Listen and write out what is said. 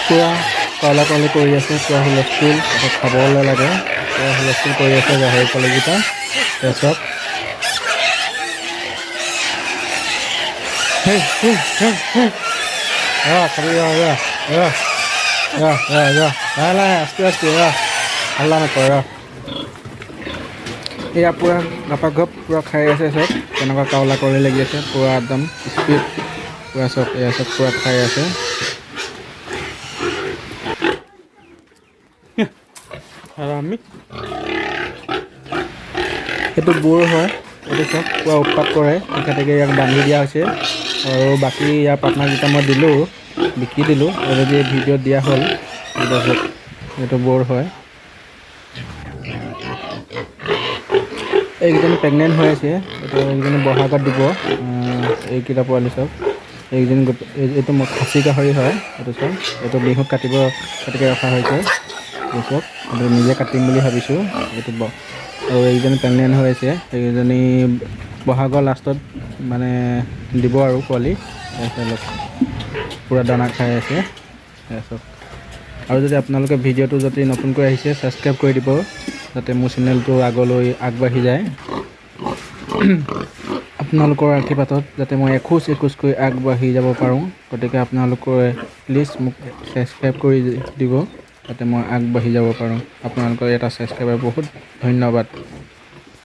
পূৰা কয়লা কয়লি কৰি আছে, পূৰা হুলস্থুল, আকৌ খাবলৈ লাগে, পূৰা হুলস্থুল কৰি আছে গাহৰি পোৱালিকেইটা। তাৰপিছত খাবি লাহে আস্তে আস্তে হাল্লা নকৰে এয়া পূৰা গাপা গপ পূৰা খাই আছে চব, তেনেকুৱা কাওলা কৰি লাগি আছে, পূৰা একদম স্পীড পূৰা চব এয়া চব পূৰা খাই আছে। আমি সেইটো বোৰ হয়, এইটো চব পূৰা উৎপাত কৰে, তেখেতেকে ইয়াক বান্ধি দিয়া হৈছে। আৰু বাকী ইয়াৰ পাৰ্টনাৰকেইটা মই দিলোঁ, বিকি দিলোঁ, অলৰেডি ভিডিঅ'ত দিয়া হ'ল। তাৰপিছত এইটো বোৰ হয়। এইকেইজনী প্ৰেগনেণ্ট হৈ আছে, এইকেইজনী বহাগত দিব এইকেইটা পোৱালি চব। এইকেইজনী এইটো খাচী গাহৰি হয়, এইটো চব এইটো বিহুত কাটিকে ৰখা হৈছে। চব এইটো নিজে কাটিম বুলি ভাবিছোঁ এইটো আৰু এইকেইজনী প্ৰেগনেণ্ট হৈ আছে, সেইকেইজনী বহাগৰ লাষ্টত মানে দিব আৰু পোৱালি। তাৰপিছত পূৰা দানা খাই আছে তাৰপিছত। আৰু যদি আপোনালোকে ভিডিঅ'টো যদি নতুনকৈ আহিছে ছাবস্ক্ৰাইব কৰি দিব, যাতে মোৰ চেনেলটো আগলৈ আগবাঢ়ি যায়। আপোনালোকৰ আশীৰ্বাদত যাতে মই এখোজ এখোজকৈ আগবাঢ়ি যাব পাৰোঁ, গতিকে আপোনালোকে প্লিজ মোক ছাবস্ক্ৰাইব কৰি দিব, যাতে মই আগবাঢ়ি যাব পাৰোঁ। আপোনালোকৰ এটা ছাবস্ক্ৰাইবাৰ বহুত ধন্যবাদ।